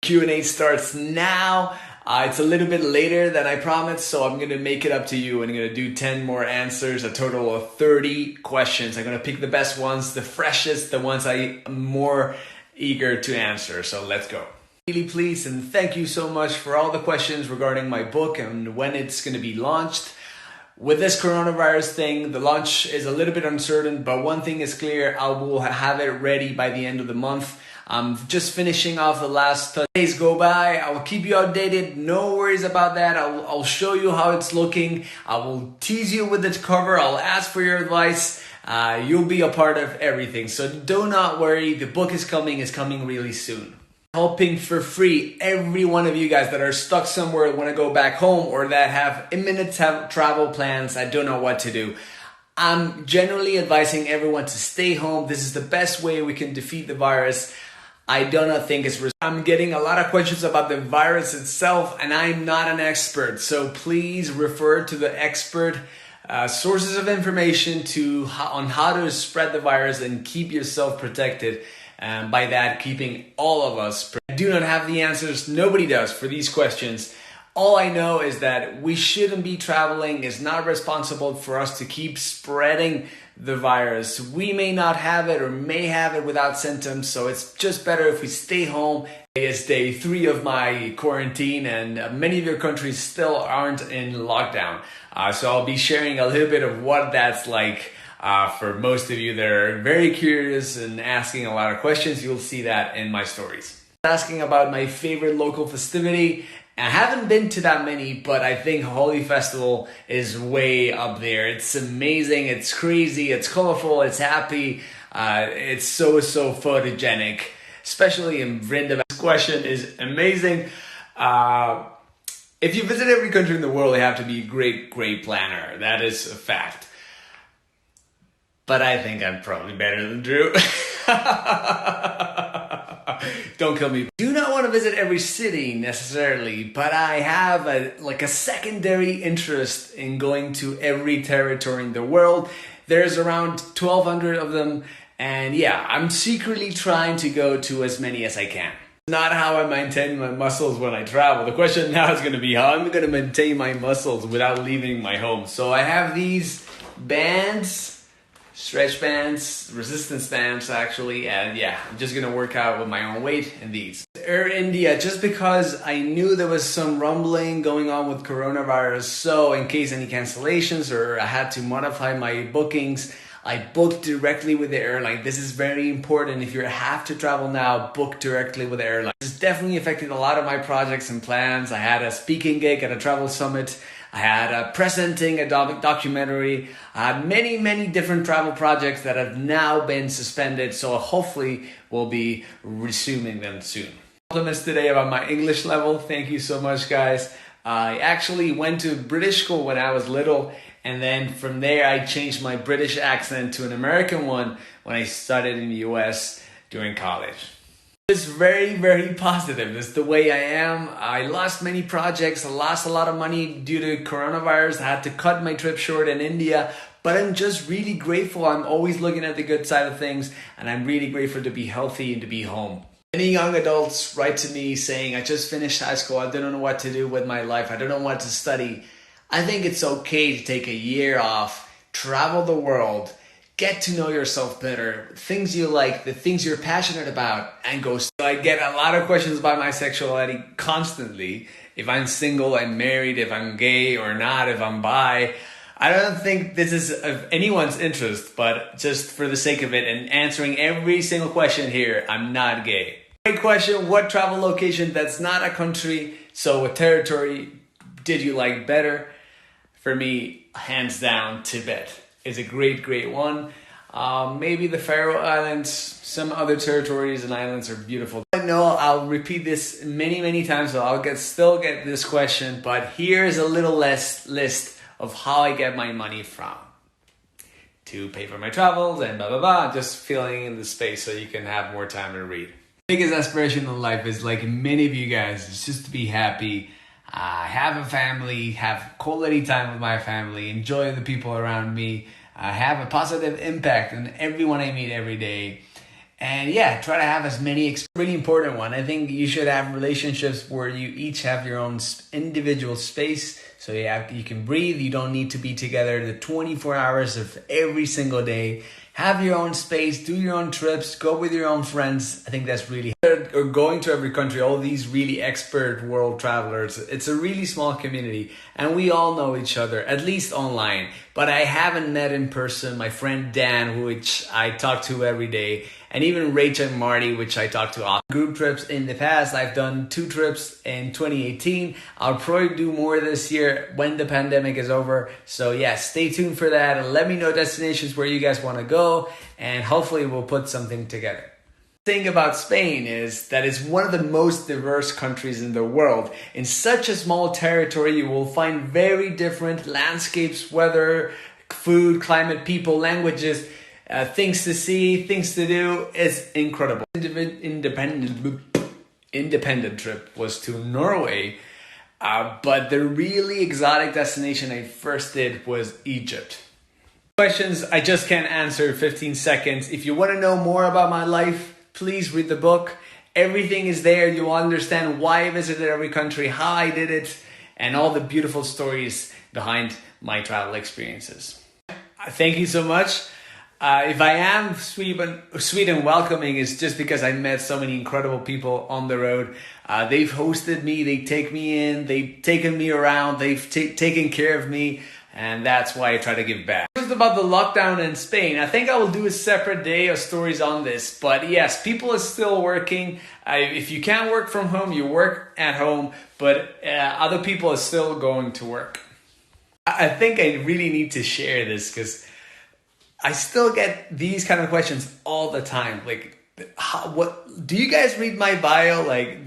Q&A starts now. It's a little bit later than I promised, so I'm going to make it up to you and I'm going to do 10 more answers, a total of 30 questions. I'm going to pick the best ones, the freshest, the ones I'm more eager to answer. So let's go. Really pleased and thank you so much for all the questions regarding my book and when it's going to be launched. With this coronavirus thing, the launch is a little bit uncertain, but one thing is clear, I will have it ready by the end of the month. I'm just finishing off the last days go by. I will keep you updated. No worries about that. I'll show you how it's looking. I will tease you with the cover. I'll ask for your advice. You'll be a part of everything. So do not worry. The book is coming really soon. Helping for free every one of you guys that are stuck somewhere, want to go back home, or that have imminent travel plans. I don't know what to do. I'm generally advising everyone to stay home. This is the best way we can defeat the virus. I do not think it's... I'm getting a lot of questions about the virus itself, and I'm not an expert. So please refer to the expert sources of information on how to spread the virus and keep yourself protected. And by that, keeping all of us. I do not have the answers. Nobody does for these questions. All I know is that we shouldn't be traveling. It's not responsible for us to keep spreading the virus. We may not have it or may have it without symptoms, so it's just better if we stay home. It's day 3 of my quarantine and many of your countries still aren't in lockdown. So I'll be sharing a little bit of what that's like for most of you that are very curious and asking a lot of questions. You'll see that in my stories. Asking about my favorite local festivity. I haven't been to that many, but I think Holy Festival is way up there. It's amazing, it's crazy, it's colorful, it's happy, it's so photogenic, especially in Vrindavan. This question is amazing. If you visit every country in the world, you have to be a great planner. That is a fact. But I think I'm probably better than Drew. Don't kill me. Do not want to visit every city necessarily, but I have a secondary interest in going to every territory in the world. There's around 1,200 of them, and yeah, I'm secretly trying to go to as many as I can. Not how I maintain my muscles when I travel. The question now is going to be how I'm going to maintain my muscles without leaving my home. So I have these bands. Stretch bands, resistance bands actually, and yeah, I'm just gonna work out with my own weight in these. Air India, just because I knew there was some rumbling going on with coronavirus, so in case any cancellations or I had to modify my bookings, I booked directly with the airline. This is very important. If you have to travel now, book directly with the airline. This definitely affected a lot of my projects and plans. I had a speaking gig at a travel summit. I had presenting a documentary. I had many different travel projects that have now been suspended. So hopefully we'll be resuming them soon. Compliments today about my English level. Thank you so much, guys. I actually went to British school when I was little. And then from there, I changed my British accent to an American one when I studied in the US during college. It's very positive. It's the way I am. I lost many projects. I lost a lot of money due to coronavirus. I had to cut my trip short in India. But I'm just really grateful. I'm always looking at the good side of things. And I'm really grateful to be healthy and to be home. Many young adults write to me saying, I just finished high school. I don't know what to do with my life. I don't know what to study. I think it's okay to take a year off, travel the world, get to know yourself better, things you like, the things you're passionate about, and go. So I get a lot of questions about my sexuality constantly. If I'm single, I'm married, if I'm gay or not, if I'm bi. I don't think this is of anyone's interest, but just for the sake of it and answering every single question here, I'm not gay. Great question. What travel location that's not a country, so a territory, did you like better? For me, hands down, Tibet is a great one. Maybe the Faroe Islands, some other territories and islands are beautiful. I know I'll repeat this many times, so I'll still get this question, but here's a little less list of how I get my money from. To pay for my travels and blah blah blah, just filling in the space so you can have more time to read. Biggest aspiration in life is, like many of you guys, is just to be happy. Have a family, have quality time with my family, enjoy the people around me, have a positive impact on everyone I meet every day, And yeah, try to have as many. Really important one. I think you should have relationships where you each have your own individual space. So you can breathe. You don't need to be together the 24 hours of every single day. Have your own space, do your own trips, go with your own friends. I think that's really or going to every country, all these really expert world travelers. It's a really small community and we all know each other, at least online. But I haven't met in person my friend Dan, which I talk to every day, and even Rachel and Marty, which I talk to often. Group trips in the past, I've done 2 trips in 2018. I'll probably do more this year when the pandemic is over. So yeah, stay tuned for that and let me know destinations where you guys want to go, and hopefully we'll put something together. The thing about Spain is that it's one of the most diverse countries in the world. In such a small territory, you will find very different landscapes, weather, food, climate, people, languages, things to see, things to do. It's incredible. Independent trip was to Norway, but the really exotic destination I first did was Egypt. Questions I just can't answer in 15 seconds. If you want to know more about my life, please read the book. Everything is there. You will understand why I visited every country, how I did it, and all the beautiful stories behind my travel experiences. Thank you so much. If I am sweet and welcoming, it's just because I met so many incredible people on the road. They've hosted me, they take me in, they've taken me around, they've taken care of me, and that's why I try to give back. Just about the lockdown in Spain, I think I will do a separate day of stories on this. But yes, people are still working. If you can't work from home, you work at home, but other people are still going to work. I think I really need to share this because I still get these kind of questions all the time. Like, what do you guys read my bio? Like, I've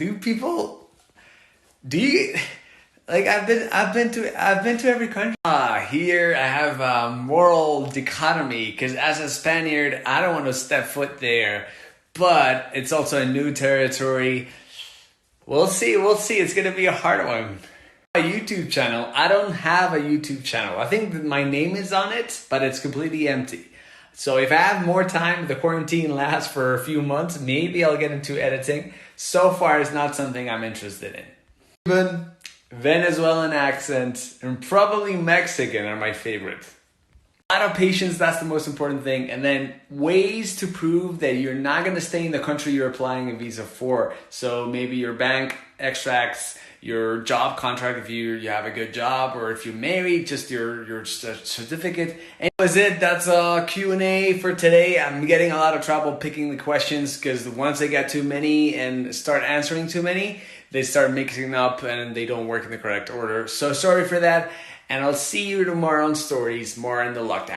been to every country. Here I have a moral dichotomy because as a Spaniard, I don't want to step foot there, but it's also a new territory. We'll see. It's going to be a hard one. My YouTube channel. I don't have a YouTube channel. I think that my name is on it, but it's completely empty. So if I have more time, the quarantine lasts for a few months, maybe I'll get into editing. So far, it's not something I'm interested in. Even Venezuelan accent and probably Mexican are my favorite. A lot of patience, that's the most important thing. And then ways to prove that you're not going to stay in the country you're applying a visa for. So maybe your bank extracts your job contract if you have a good job, or if you're married, just your certificate. And that was it. That's a Q&A for today. I'm getting a lot of trouble picking the questions because once I get too many and start answering too many, they start mixing up and they don't work in the correct order. So sorry for that. And I'll see you tomorrow on stories, more in the lockdown.